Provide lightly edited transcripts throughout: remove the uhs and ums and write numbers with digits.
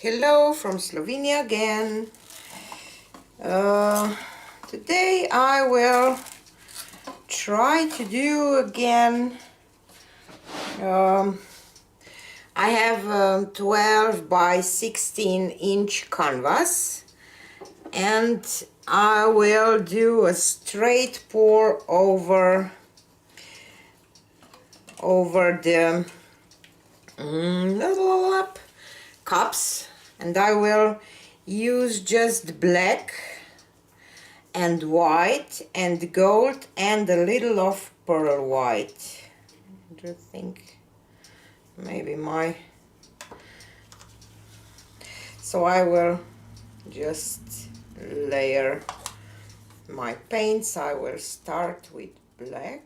Hello from Slovenia again. Today I will try to do again. I have 12 by 16 inch canvas, and I will do a straight pour over the cups, and I will use just black and white and gold and a little of pearl white. Do you think maybe so I will just layer my paints. I will start with black.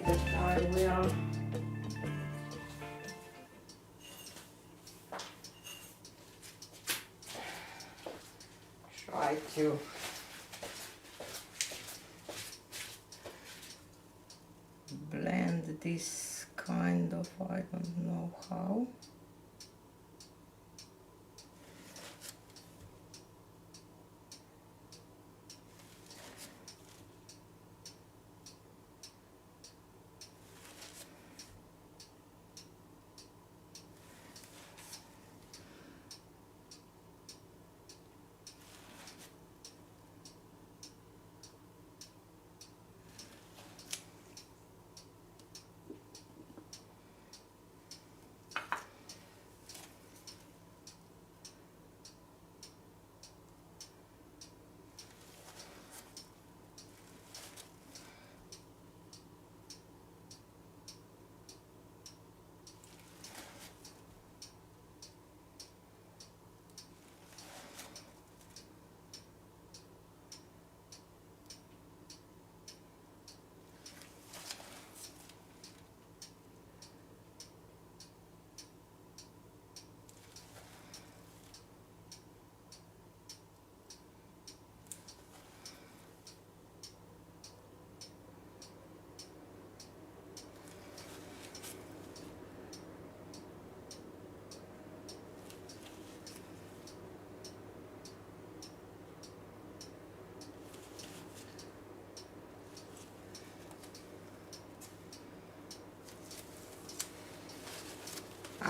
That I will try to blend this kind of, I don't know how.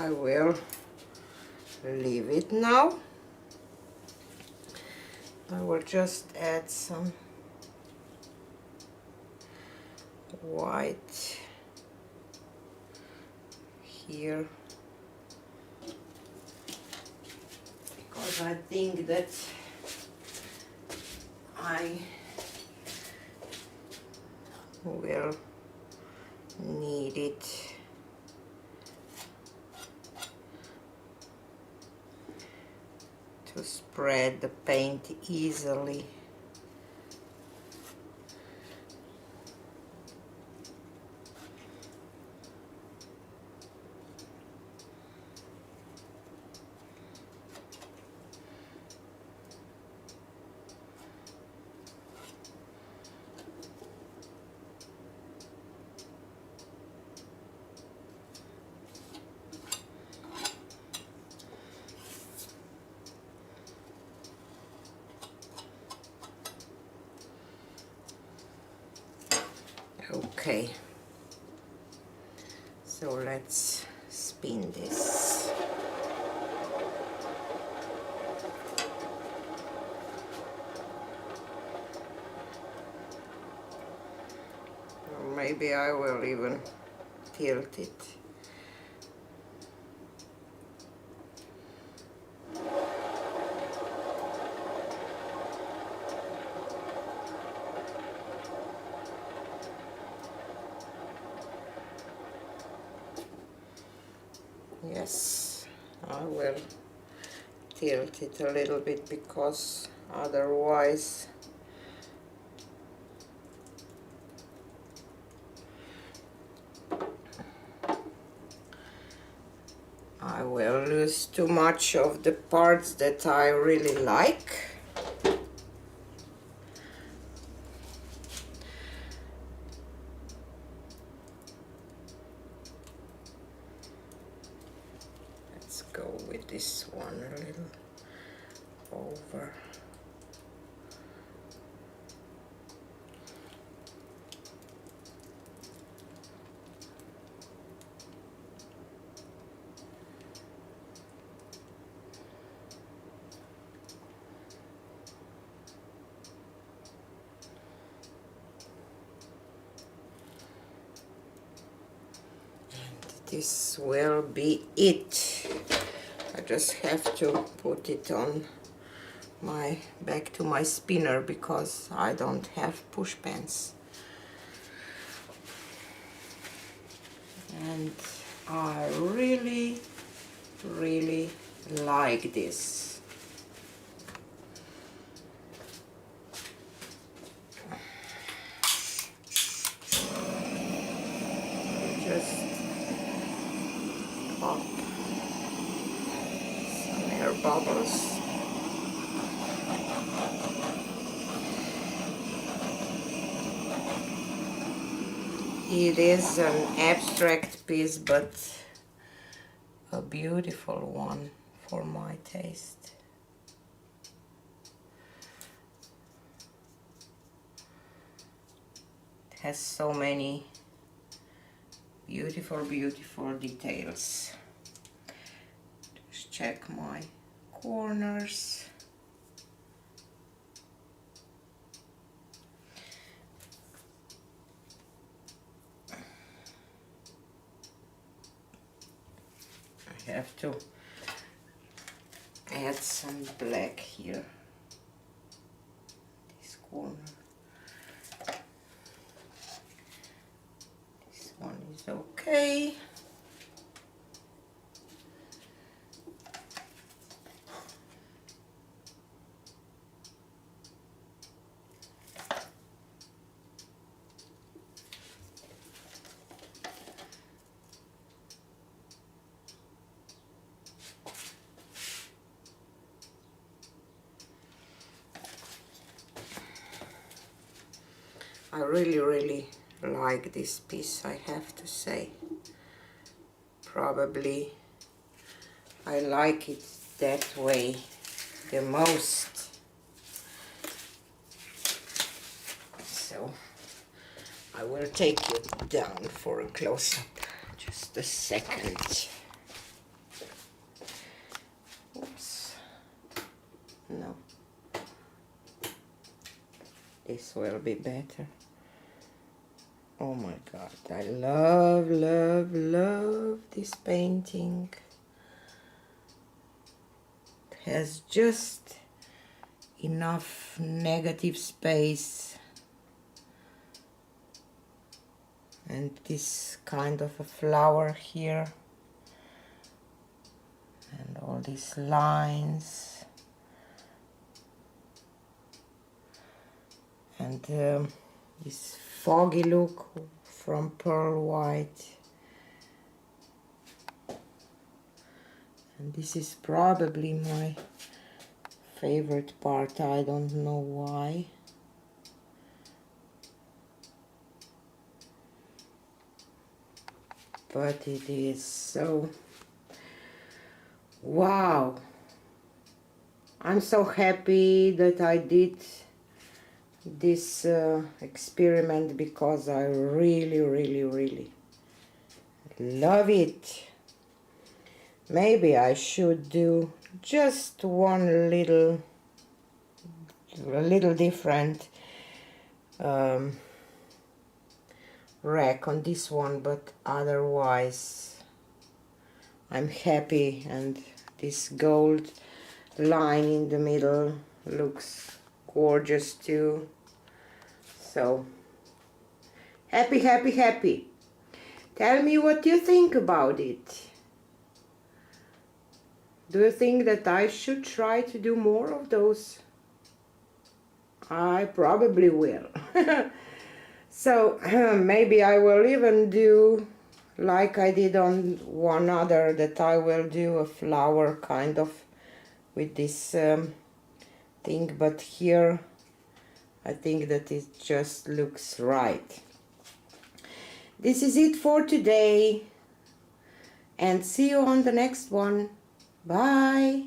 I will leave it now. I will just add some white here, because I think that I will need it to spread the paint easily. Okay, so let's spin this. Or maybe I will even tilt it. Yes, I will tilt it a little bit, because otherwise I will lose too much of the parts that I really like. Let's go with this one a little over. This will be it. I just have to put it on my back to my spinner, because I don't have push pens. And I really like this. Just pop some air bubbles. It is an abstract piece, but a beautiful one for my taste. It has so many beautiful details. Just check my corners. I have to add some black here, this corner. This one is okay. I really like this piece, I have to say. Probably I like it that way the most. So I will take you down for a close-up. Just a second. Oops. No. This will be better. Oh my god, I love, love, love this painting. It has just enough negative space and this kind of a flower here and all these lines and this foggy look from pearl white, and this is probably my favorite part. I don't know why. But it is so, wow, I'm so happy that I did this experiment because I really, really, really love it. Maybe I should do just one a little different rack on this one, but otherwise I'm happy, and this gold line in the middle looks gorgeous too. So happy, happy, happy. Tell me what you think about it. Do you think that I should try to do more of those? I probably will. So maybe I will even do like I did on one other, that I will do a flower kind of with this thing, but here I think that it just looks right. This is it for today, and see you on the next one. Bye.